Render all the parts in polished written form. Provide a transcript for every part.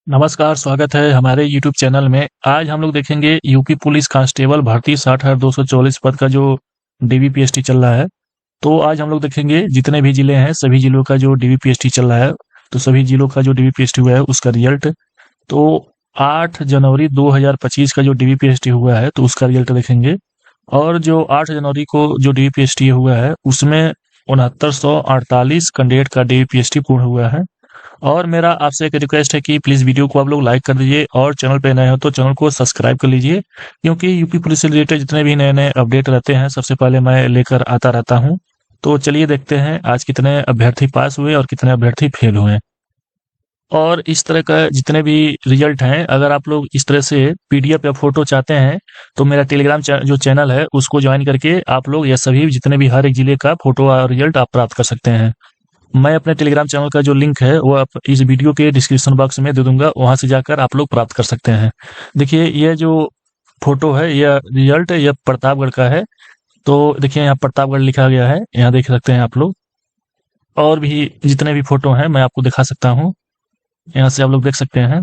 नमस्कार, स्वागत है हमारे यूट्यूब चैनल में। आज हम लोग देखेंगे यूपी पुलिस कांस्टेबल भर्ती 60,244 पद का जो डीवीपीएसटी चल रहा है। तो आज हम लोग देखेंगे जितने भी जिले हैं सभी जिलों का जो डीवीपीएसटी चल रहा है। तो सभी जिलों का जो डीवीपीएसटी हुआ है उसका रिजल्ट। तो 8 जनवरी 2025 का जो डीवीपीएसटी हुआ है तो उसका रिजल्ट देखेंगे। और जो 8 जनवरी को जो डीवीपीएसटी हुआ है उसमें 6948 कैंडिडेट का डीवीपीएसटी पूर्ण हुआ है। और मेरा आपसे एक रिक्वेस्ट है कि प्लीज़ वीडियो को आप लोग लाइक कर दीजिए और चैनल पे नए हो तो चैनल को सब्सक्राइब कर लीजिए, क्योंकि यूपी पुलिस से रिलेटेड जितने भी नए-नए अपडेट रहते हैं सबसे पहले मैं लेकर आता रहता हूँ। तो चलिए देखते हैं आज कितने अभ्यर्थी पास हुए और कितने अभ्यर्थी फेल हुए। और इस तरह का जितने भी रिजल्ट हैं, अगर आप लोग इस तरह से पीडीएफ या फोटो चाहते हैं तो मेरा टेलीग्राम जो चैनल है उसको ज्वाइन करके आप लोग ये सभी जितने भी हर एक जिले का फोटो और रिजल्ट आप प्राप्त कर सकते हैं। मैं अपने टेलीग्राम चैनल का जो लिंक है वो आप इस वीडियो के डिस्क्रिप्शन बॉक्स में दे दूंगा, वहां से जाकर आप लोग प्राप्त कर सकते हैं। देखिए ये जो फोटो है यह रिजल्ट यह प्रतापगढ़ का है। तो देखिए यहाँ प्रतापगढ़ लिखा गया है, यहाँ देख सकते हैं आप लोग। और भी जितने भी फोटो हैं मैं आपको दिखा सकता हूँ, यहाँ से आप लोग देख सकते हैं।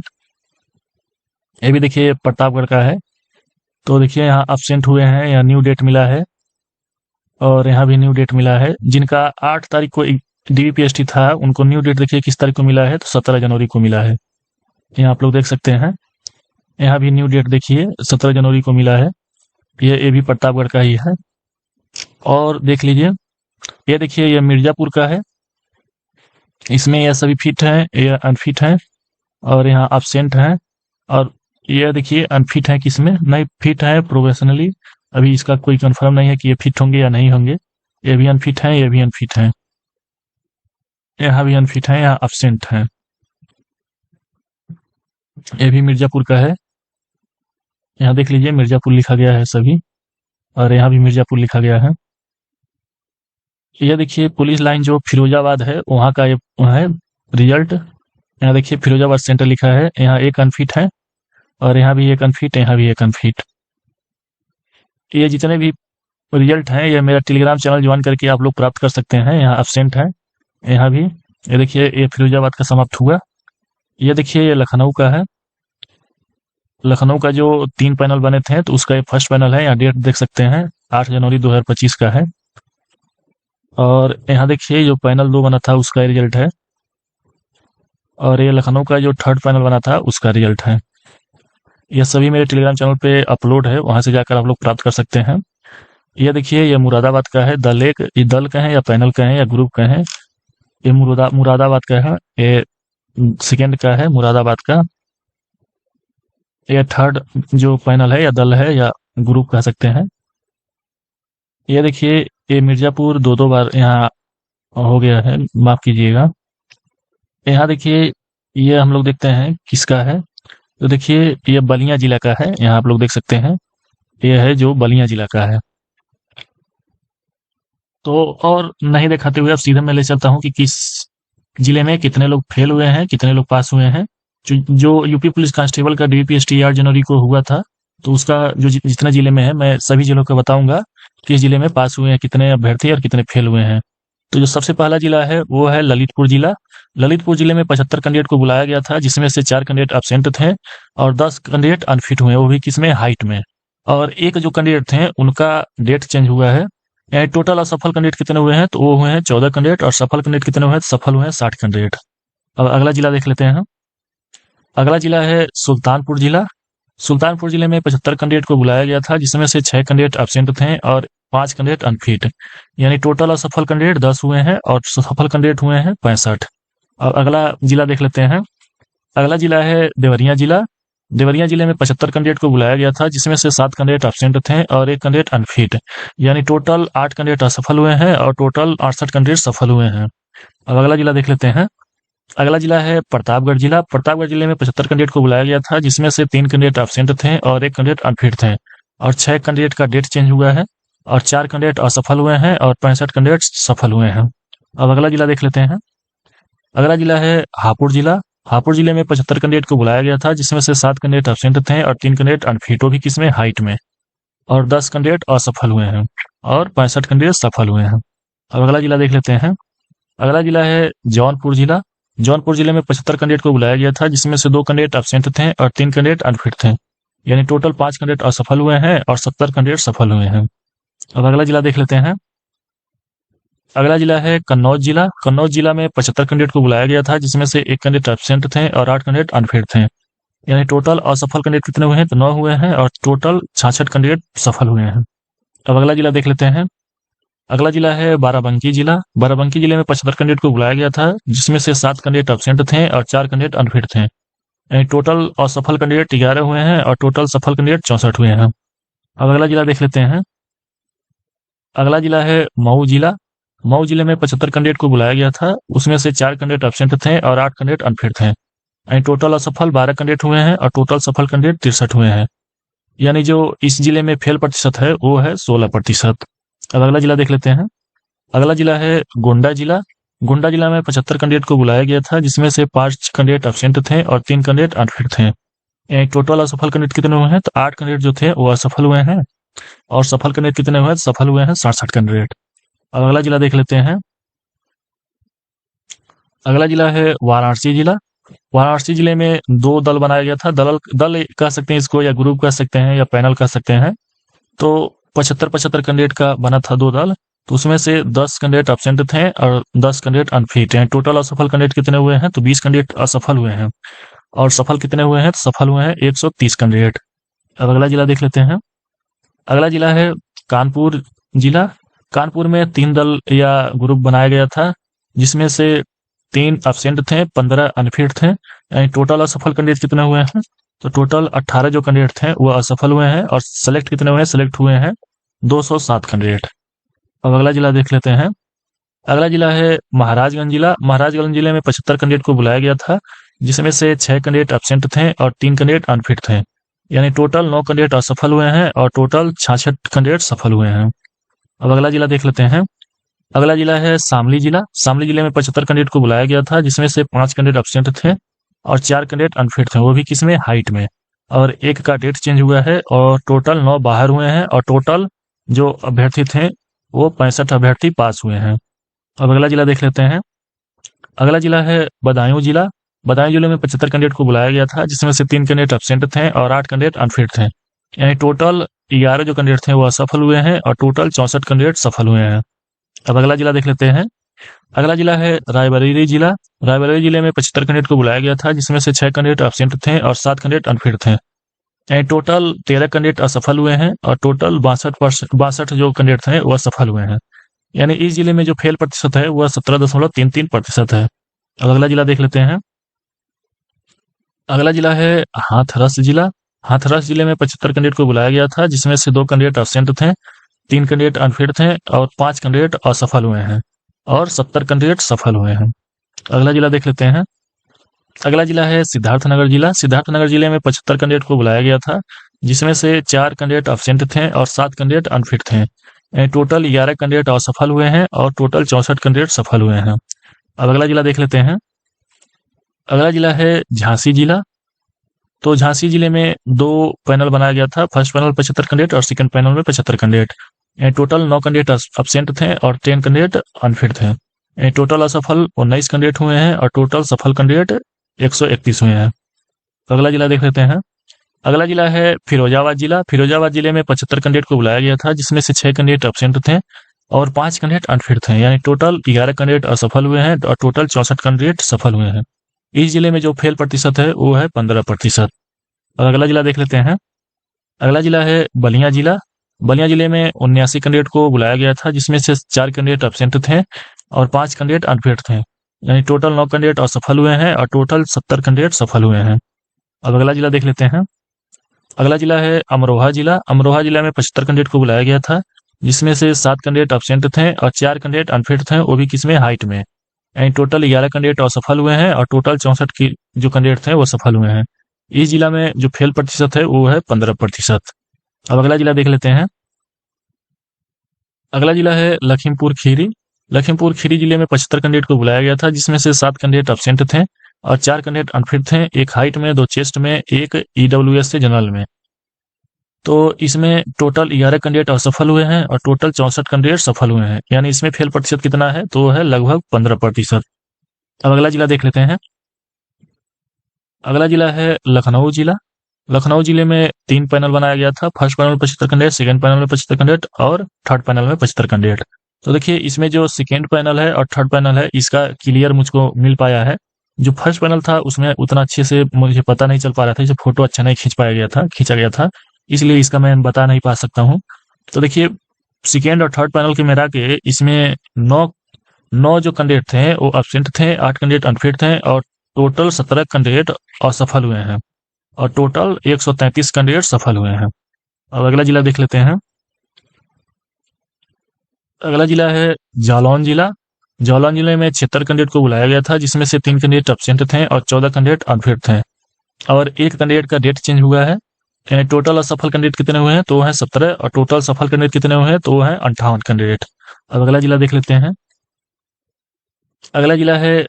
ये भी देखिए प्रतापगढ़ का है। तो देखिए यहाँ absent हुए हैं, यहाँ न्यू डेट मिला है और यहाँ भी न्यू डेट मिला है। जिनका 8 तारीख को डीवीपीएसटी था उनको न्यू डेट देखिए किस तारीख को मिला है, तो 17 जनवरी को मिला है। यहाँ आप लोग देख सकते हैं, यहाँ भी न्यू डेट देखिए 17 जनवरी को मिला है। ये भी प्रतापगढ़ का ही है। और देख लीजिए, ये देखिए ये मिर्जापुर का है। इसमें यह सभी फिट हैं, ये अनफिट हैं और यहाँ absent हैं। और ये देखिए अनफिट है, किसमें नहीं फिट है प्रोफेशनली। अभी इसका कोई कंफर्म नहीं है कि ये फिट होंगे या नहीं होंगे। ये भी अनफिट है, ये भी अनफिट है, यहाँ भी अनफिट है, यहाँ absent है। ये भी मिर्जापुर का है, यहाँ देख लीजिए मिर्जापुर लिखा गया है सभी, और यहाँ भी मिर्जापुर लिखा गया है। ये देखिए पुलिस लाइन जो फिरोजाबाद है वहाँ का ये है रिजल्ट। यहाँ देखिए फिरोजाबाद सेंटर लिखा है, यहाँ एक अनफिट है और यहाँ भी एक अनफिट, यहाँ भी एक अनफिट। ये जितने भी रिजल्ट हैं ये मेरा टेलीग्राम चैनल ज्वाइन करके आप लोग प्राप्त कर सकते हैं। यहाँ absent है, यहाँ भी। ये देखिए ये फिरोजाबाद का समाप्त हुआ। ये देखिए ये लखनऊ का है। लखनऊ का जो 3 पैनल बने थे तो उसका ये फर्स्ट पैनल है, यहाँ डेट देख सकते हैं 8 जनवरी 2025 का है। और यहाँ देखिए जो पैनल 2 बना था उसका रिजल्ट है। और ये लखनऊ का जो 3rd पैनल बना था उसका रिजल्ट है। यह सभी मेरे टेलीग्राम चैनल पे अपलोड है, वहां से जाकर आप लोग प्राप्त कर सकते हैं। ये देखिए ये मुरादाबाद का है, दल एक, ये दल का है या पैनल का है या ग्रुप का है। ये मुरादाबाद का है, ये सेकेंड का है मुरादाबाद का। ये 3rd जो पैनल है या दल है या ग्रुप कह सकते हैं। ये देखिए ये मिर्जापुर 2 बार यहाँ हो गया है, माफ कीजिएगा। यहाँ देखिए ये हम लोग देखते हैं किसका है। तो देखिए ये बलिया जिला का है, यहाँ आप लोग देख सकते हैं, ये है जो बलिया जिला का है। तो और नहीं दिखाते हुए अब सीधा मैं ले चलता हूँ कि किस जिले में कितने लोग फेल हुए हैं, कितने लोग पास हुए हैं। जो यूपी पुलिस कांस्टेबल का डीवीपीएसटी 8 जनवरी को हुआ था, तो उसका जो जितने जिले में है मैं सभी जिलों का बताऊंगा, किस जिले में पास हुए हैं कितने अभ्यर्थी और कितने फेल हुए हैं। तो जो सबसे पहला जिला है वो है ललितपुर जिला। ललितपुर जिले में 75 कैंडिडेट को बुलाया गया था, जिसमें से 4 कैंडिडेट absent थे और 10 कैंडिडेट अनफिट हुए, वो भी किसमें, हाइट में। और एक जो कैंडिडेट थे उनका डेट चेंज हुआ है। टोटल असफल कैंडिडेट कितने हुए हैं, तो वो हुए हैं 14 कैंडिडेट और सफल कैंडिडेट कितने हुए हैं, सफल हुए हैं 60 कैंडिडेट। अब अगला जिला देख लेते हैं। अगला जिला है सुल्तानपुर जिला। सुल्तानपुर जिले में 75 कैंडिडेट को बुलाया गया था, जिसमें से 6 कैंडिडेट absent थे और 5 कैंडिडेट अनफिट, यानी टोटल असफल कैंडिडेट 10 हुए हैं और सफल कैंडिडेट हुए हैं 65। अब अगला जिला देख लेते हैं। अगला जिला है देवरिया जिला। देवरिया जिले में 75 कैंडिडेट को बुलाया गया था, जिसमें से 7 कैंडिडेट absent थे और 1 कैंडिडेट अनफिट, यानी टोटल 8 कैंडिडेट असफल हुए हैं और टोटल 68 कैंडिडेट सफल हुए हैं। अब अगला जिला देख लेते हैं। अगला जिला है प्रतापगढ़ जिला। प्रतापगढ़ जिले में 75 कैंडिडेट को बुलाया गया था, जिसमें से 3 कैंडिडेट absent थे और 1 कैंडिडेट अनफिट थे और 6 कैंडिडेट का डेट चेंज हुआ है और 4 कैंडिडेट असफल हुए हैं और 65 कैंडिडेट सफल हुए हैं। अब अगला जिला देख लेते हैं। अगला जिला है हापुड़ जिला। हापुड़ जिले में 75 कैंडिडेट को बुलाया गया था, जिसमें से 7 कैंडिडेट absent थे और 3 कैंडिडेट अनफिट, वो भी किसमें, हाइट में। और 10 कैंडिडेट असफल हुए हैं और 65 कैंडिडेट सफल हुए हैं। अब अगला जिला देख लेते हैं। अगला जिला है जौनपुर जिला। जौनपुर जिले में 75 कैंडिडेट को बुलाया गया था, जिसमें से 2 कैंडिडेट एब्सेंट थे और 3 कैंडिडेट अनफिट थे। यानी टोटल 5 कैंडिडेट असफल हुए हैं और 70 कैंडिडेट सफल हुए हैं। अब अगला जिला देख लेते हैं। अगला जिला है कन्नौज जिला। कन्नौज जिला में 75 कैंडिडेट को बुलाया गया था, जिसमें से 1 कैंडिडेट एब्सेंट थे और 8 कैंडिडेट अनफिट थे। यानी टोटल असफल कैंडिडेट कितने हुए हैं, तो 9 हुए हैं और टोटल 66 कैंडिडेट सफल हुए हैं। अब अगला जिला देख लेते हैं। अगला जिला है बाराबंकी जिला। बाराबंकी जिले में 75 कैंडिडेट को बुलाया गया था, जिसमें से 7 कैंडिडेट एब्सेंट थे और 4 कैंडिडेट अनफिट थे। यानी टोटल असफल कैंडिडेट 11 हुए हैं और टोटल सफल कैंडिडेट 64 हुए हैं। अब अगला जिला देख लेते हैं। अगला जिला है मऊ जिला। मऊ जिले में 75 कैंडिडेट को बुलाया गया था, उसमें से 4 कैंडिडेट एब्सेंट थे और 8 कैंडिडेट अनफिट थे। यानी टोटल असफल 12 कैंडिडेट हुए हैं और टोटल सफल कैंडिडेट 63 हुए हैं। यानी जो इस जिले में फेल प्रतिशत है वो है 16%। अब अगला जिला देख लेते हैं। अगला जिला है गोंडा जिला। गोंडा जिला में 75 कैंडिडेट को बुलाया गया था, जिसमें से 5 कैंडिडेट एब्सेंट थे और 3 कैंडिडेट अनफिट थे। यानी टोटल असफल कैंडिडेट कितने हुए हैं, तो 8 कैंडिडेट जो थे वो असफल हुए हैं और सफल कैंडिडेट कितने हुए हैं, सफल हुए हैं 67 कैंडिडेट। अब अगला जिला देख लेते हैं। अगला जिला है वाराणसी जिला। वाराणसी जिले में 2 दल बनाया गया था। दल कह सकते हैं इसको, या ग्रुप कह सकते हैं, या पैनल कह सकते हैं। तो 75 कैंडिडेट का बना था 2 दल। तो उसमें से 10 कैंडिडेट एब्सेंट थे और 10 कैंडिडेट अनफिट हैं। टोटल असफल कैंडिडेट कितने हुए हैं, तो 20 कैंडिडेट असफल हुए हैं और सफल कितने हुए हैं, तो सफल हुए हैं 130 कैंडिडेट। अब अगला जिला देख लेते हैं। अगला जिला है कानपुर जिला। कानपुर में 3 दल या ग्रुप बनाया गया था, जिसमें से 3 एब्सेंट थे, 15 अनफिट थे। यानी टोटल असफल कैंडिडेट कितने हुए हैं, तो टोटल 18 जो कैंडिडेट थे वो असफल हुए हैं और सेलेक्ट कितने हुए हैं, सेलेक्ट हुए हैं 207 कैंडिडेट। अब अगला जिला देख लेते हैं। अगला जिला है महाराजगंज जिला। महाराजगंज जिले में 75 कैंडिडेट को बुलाया गया था, जिसमें से 6 कैंडिडेट एब्सेंट थे और 3 कैंडिडेट अनफिट थे। यानी टोटल 9 कैंडिडेट असफल हुए हैं और टोटल 66 कैंडिडेट सफल हुए हैं। अब अगला जिला देख लेते हैं। अगला जिला है शामली जिला। शामली जिले में 75 कैंडिडेट को बुलाया गया था, जिसमें से 5 कैंडिडेट एब्सेंट थे और 4 कैंडिडेट अनफिट थे, वो भी किसमें, हाइट में। और 1 का डेट चेंज हुआ है और टोटल 9 बाहर हुए हैं और टोटल जो अभ्यर्थी थे वो 65 अभ्यर्थी पास हुए हैं। अब अगला जिला देख लेते हैं। अगला जिला है बदायूं जिला। बदायूं जिले में 75 कैंडिडेट को बुलाया गया था, जिसमें से 3 कैंडिडेट एब्सेंट थे और 8 कैंडिडेट अनफिट थे। यानी टोटल 11 जो कैंडिडेट थे वो असफल हुए हैं और टोटल 64 कैंडिडेट सफल हुए हैं। अब अगला जिला देख लेते हैं। अगला जिला है रायबरेली जिला। रायबरेली जिले में 75 कैंडिडेट को बुलाया गया था, जिसमें से 6 कैंडिडेट एब्सेंट थे और 7 कैंडिडेट अनफिट थे। यानी टोटल 13 कैंडिडेट असफल हुए हैं और टोटल 62 जो कैंडिडेट थे वह सफल हुए हैं। यानी इस जिले में जो फेल प्रतिशत है वह 17.33% है। अब अगला जिला देख लेते हैं। अगला जिला है हाथरस जिला। हाथरस जिले में 75 कैंडिडेट को बुलाया गया था, जिसमें से 2 कैंडिडेट एब्सेंट थे, 3 कैंडिडेट अनफिट थे और 5 कैंडिडेट असफल हुए हैं और 70 कैंडिडेट सफल हुए हैं। अगला जिला देख लेते हैं। अगला जिला है सिद्धार्थनगर जिला। सिद्धार्थनगर जिले में 75 कैंडिडेट को बुलाया गया था, जिसमें से 4 कैंडिडेट एब्सेंट थे और 7 कैंडिडेट अनफिट थे। टोटल 11 कैंडिडेट असफल हुए हैं और टोटल 64 कैंडिडेट सफल हुए हैं। अब अगला जिला देख लेते हैं। अगला जिला है झांसी जिला। तो झांसी जिले में 2 पैनल बनाया गया था। फर्स्ट पैनल 75 कैंडिडेट और सेकंड पैनल में 75 कैंडिडेट। टोटल 9 कैंडिडेट एब्सेंट थे और 10 कैंडिडेट अनफिट थे। टोटल असफल 19 कैंडिडेट हुए हैं और टोटल सफल कैंडिडेट 131 हुए हैं। तो अगला जिला देख लेते हैं। अगला जिला है फिरोजाबाद जिला। फिरोजाबाद जिले में 75 कैंडिडेट को बुलाया गया था, जिसमें से 6 कैंडिडेट एब्सेंट थे और 5 कैंडिडेट अनफिट थे। यानी टोटल 11 कैंडिडेट असफल हुए हैं और टोटल 64 कैंडिडेट सफल हुए हैं। इस जिले में जो फेल प्रतिशत है वो है 15%। और अगला जिला देख लेते हैं। अगला जिला है बलिया जिला। बलिया जिले में 79 कैंडिडेट को बुलाया गया था, जिसमें से 4 कैंडिडेट एब्सेंट थे और 5 कैंडिडेट अनफिट थे। यानी टोटल 9 कैंडिडेट असफल हुए हैं और टोटल 70 कैंडिडेट सफल हुए हैं। अब अगला जिला देख लेते हैं। अगला जिला है अमरोहा जिला। अमरोहा जिला में 75 कैंडिडेट को बुलाया गया था, जिसमें से 7 कैंडिडेट एब्सेंट थे और 4 कैंडिडेट अनफिट थे, वो भी किसमें, हाइट में। यानी टोटल 11 कैंडिडेट असफल हुए हैं और टोटल 64 की जो कैंडिडेट थे वो सफल हुए हैं। इस जिला में जो फेल प्रतिशत है वो है 15%। अब अगला जिला देख लेते हैं। अगला जिला है लखीमपुर खीरी। लखीमपुर खीरी जिले में 75 कैंडिडेट को बुलाया गया था, जिसमें से 7 कैंडिडेट एब्सेंट थे और 4 कैंडिडेट अनफिट थे, 1 हाइट में, 2 चेस्ट में, 1 ईडब्ल्यूएस से जनरल में। तो इसमें टोटल 11 कैंडिडेट असफल हुए हैं और टोटल 64 कैंडिडेट सफल हुए हैं। यानी इसमें फेल प्रतिशत कितना है, तो है लगभग 15%। अब अगला जिला देख लेते हैं। अगला जिला है लखनऊ जिला। लखनऊ जिले में 3 पैनल बनाया गया था। फर्स्ट पैनल में 75 कैंडिडेट, सेकंड पैनल में 75 कैंडिडेट और थर्ड पैनल में 75 कैंडिडेट। तो देखिए इसमें जो सेकंड पैनल है और थर्ड पैनल है इसका क्लियर मुझको मिल पाया है। जो फर्स्ट पैनल था उसमें उतना अच्छे से मुझे पता नहीं चल पा रहा था, इसे फोटो अच्छा नहीं खींचा गया था, इसलिए इसका मैं बता नहीं पा सकता हूँ। तो देखिए सेकेंड और थर्ड पैनल के मिला के इसमें 9 जो कैंडिडेट थे वो एब्सेंट थे, 8 कैंडिडेट अनफिट थे और टोटल 17 कैंडिडेट असफल हुए हैं और टोटल 133 कैंडिडेट सफल हुए हैं। अब अगला जिला देख लेते हैं। अगला जिला है जालौन जिला। जालौन जिले में 76 कैंडिडेट को बुलाया गया था, जिसमें से 3 कैंडिडेट एब्सेंट थे और 14 कैंडिडेट अनफिट थे और एक कैंडिडेट का डेट चेंज हुआ है। टोटल असफल कैंडिडेट कितने हुए हैं तो वो हैं 17 और टोटल सफल कैंडिडेट कितने हुए हैं तो वो हैं 58 कैंडिडेट। अब अगला जिला देख लेते हैं। अगला जिला है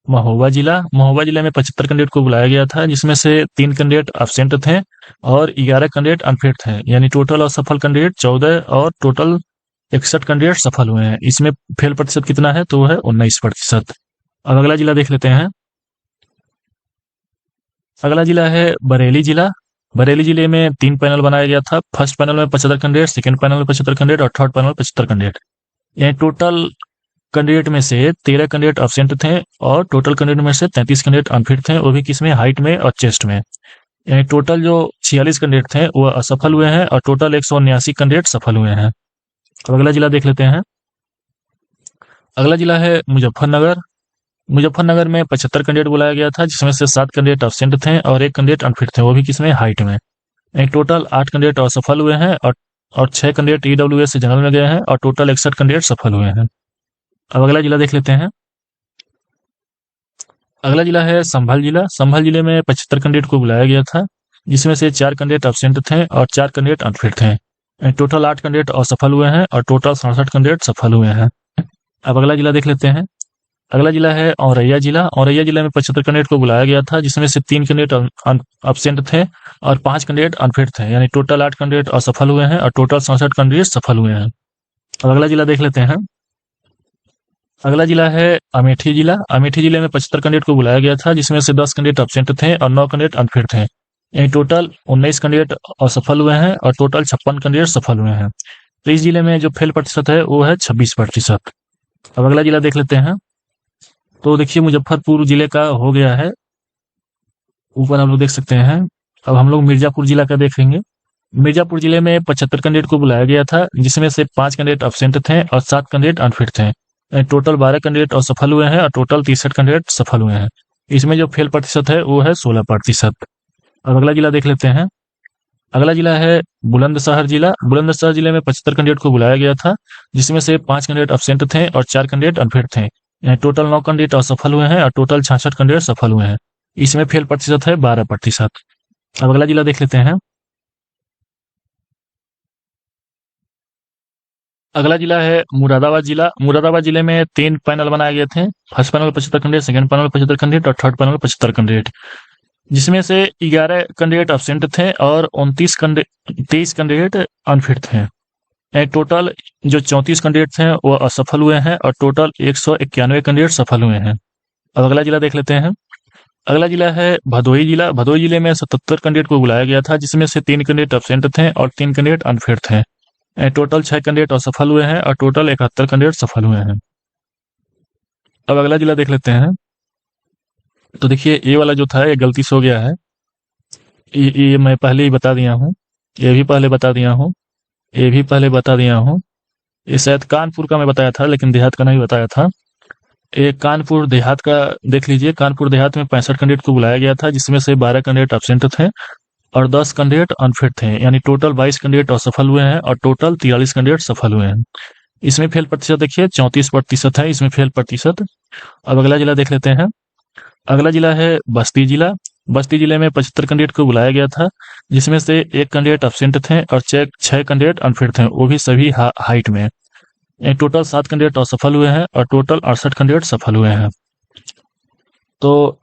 महोबा जिला। महोबा जिले में 75 कैंडिडेट को बुलाया गया था, जिसमें से 3 कैंडिडेट एब्सेंट थे और 11 कैंडिडेट अनफिट थे, यानी टोटल असफल कैंडिडेट 14 और टोटल 61 कैंडिडेट सफल हुए हैं। इसमें फेल प्रतिशत कितना है तो वो है 19%। अब अगला जिला देख लेते हैं। अगला जिला है बरेली जिला। बरेली जिले में 3 पैनल बनाया गया था। फर्स्ट पैनल में 75 कैंडिडेट, सेकंड पैनल में 75 कैंडिडेट और थर्ड पैनल में 75 कैंडिडेट। यानी टोटल कैंडिडेट में से 13 कैंडिडेट एब्सेंट थे और टोटल कैंडिडेट में से 33 कैंडिडेट अनफिट थे, वो भी किसमें, हाइट में और चेस्ट में। यानी टोटल जो 46 कैंडिडेट थे वो असफल हुए हैं और टोटल 179 कैंडिडेट सफल हुए हैं। अब अगला जिला देख लेते हैं। अगला जिला है मुजफ्फरनगर। मुजफ्फरनगर में 75 कैंडिडेट बुलाया गया था, जिसमें से 7 कैंडिडेट एब्सेंट थे और 1 कैंडिडेट अनफिट थे, वो भी किसमें, हाइट में। यानी टोटल 8 कैंडिडेट असफल हुए हैं और 6 कैंडिडेट ईडब्ल्यूएस से जनरल में गए हैं और टोटल 61 कैंडिडेट सफल हुए हैं। अब अगला जिला देख लेते हैं। अगला जिला है संभल जिला। संभल जिले में 75 कैंडिडेट को बुलाया गया था, जिसमें से 4 कैंडिडेट एब्सेंट थे और 4 कैंडिडेट अनफिट थे। टोटल 8 कैंडिडेट असफल हुए हैं और टोटल 67 कैंडिडेट सफल हुए हैं। अब अगला जिला देख लेते हैं। अगला जिला है औरैया जिला। औरैया जिला में 75 कैंडिडेट को बुलाया गया था, जिसमें से 3 कैंडिडेट एब्सेंट थे और 5 कैंडिडेट अनफिट थे, यानी टोटल 8 कैंडिडेट असफल हुए हैं और टोटल 67 कैंडिडेट सफल हुए हैं। अब अगला जिला देख लेते हैं। अगला जिला है अमेठी जिला। अमेठी जिले में 75 कैंडिडेट को बुलाया गया था, जिसमें से 10 कैंडिडेट एब्सेंट थे और 9 कैंडिडेट अनफिट थे, यानी टोटल 19 कैंडिडेट असफल हुए हैं और टोटल 56 कैंडिडेट सफल हुए हैं। तो इस जिले में जो फेल प्रतिशत है वो है 26%। अब अगला जिला देख लेते हैं। तो देखिए मुजफ्फरपुर जिले का हो गया है, ऊपर हम लोग देख सकते हैं। अब हम लोग मिर्जापुर जिला का देखेंगे। मिर्जापुर जिले में 75 कैंडिडेट को बुलाया गया था, जिसमें से 5 कैंडिडेट एब्सेंट थे और 7 कैंडिडेट अनफिट थे। टोटल 12 कैंडिडेट असफल हुए हैं और टोटल 63 कैंडिडेट सफल हुए हैं। इसमें जो फेल प्रतिशत है वो है 16%। अब अगला जिला देख लेते हैं। अगला जिला है बुलंदशहर जिला। बुलंदशहर जिले में 75 कैंडिडेट को बुलाया गया था, जिसमें से 5 कैंडिडेट एब्सेंट थे और 4 कैंडिडेट अनफिट थे। टोटल 9 कैंडिडेट असफल हुए हैं और टोटल 66 कैंडिडेट सफल हुए हैं। इसमें फेल प्रतिशत है 12%। अब अगला जिला देख लेते हैं। अगला जिला है मुरादाबाद जिला। मुरादाबाद जिले में 3 पैनल बनाए गए थे। फर्स्ट पैनल में 75 कैंडिडेट, सेकंड पैनल में 75 कैंडिडेट और थर्ड पैनल में 75 कैंडिडेट, जिसमें से 11 कैंडिडेट एब्सेंट थे और 23 कैंडिडेट अनफिट थे। टोटल जो 34 कैंडिडेट थे वो असफल हुए हैं और टोटल 191 कैंडिडेट सफल हुए हैं। अब अगला जिला देख लेते हैं। अगला जिला है भदोही जिला। भदोही जिले में 77 कैंडिडेट को बुलाया गया था, जिसमें से 3 कैंडिडेट एब्सेंट थे और 3 कैंडिडेट अनफिट थे। टोटल 6 कैंडिडेट असफल हुए हैं और टोटल 71 कैंडिडेट सफल हुए हैं। अब अगला जिला देख लेते हैं। तो देखिए ये वाला जो था ये गलती से हो गया है, ये मैं पहले ही बता दिया हूँ, ये भी पहले बता दिया हूँ, ये भी पहले बता दिया हूँ। ये शायद कानपुर का मैं बताया था, लेकिन देहात का नहीं बताया था। ये कानपुर देहात का देख लीजिए। कानपुर देहात में 65 कैंडिडेट को बुलाया गया था, जिसमें से 12 कैंडिडेट एब्सेंट थे और 10 कैंडिडेट अनफिट थे, यानी टोटल 22 कैंडिडेट असफल हुए हैं और टोटल 43 कैंडिडेट सफल हुए हैं। इसमें फेल प्रतिशत देखिए 34% है इसमें फेल प्रतिशत। अब अगला जिला देख लेते हैं। अगला जिला है बस्ती जिला। बस्ती जिले में 75 कैंडिडेट को बुलाया गया था, जिसमें से 1 कैंडिडेट एब्सेंट थे और 6 कैंडिडेट अनफिट थे, वो भी सभी हाइट में। टोटल 7 कैंडिडेट असफल हुए हैं और टोटल 68 कैंडिडेट सफल हुए हैं। तो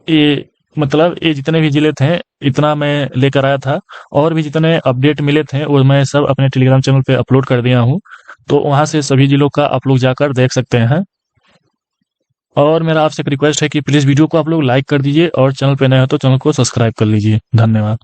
ये मतलब ये जितने भी जिले थे इतना मैं लेकर आया था, और भी जितने अपडेट मिले थे वो मैं सब अपने टेलीग्राम चैनल पे अपलोड कर दिया हूँ, तो वहां से सभी जिलों का आप लोग जाकर देख सकते हैं। और मेरा आपसे एक रिक्वेस्ट है कि प्लीज़ वीडियो को आप लोग लाइक कर दीजिए और चैनल पे नए हो तो चैनल को सब्सक्राइब कर लीजिए। धन्यवाद।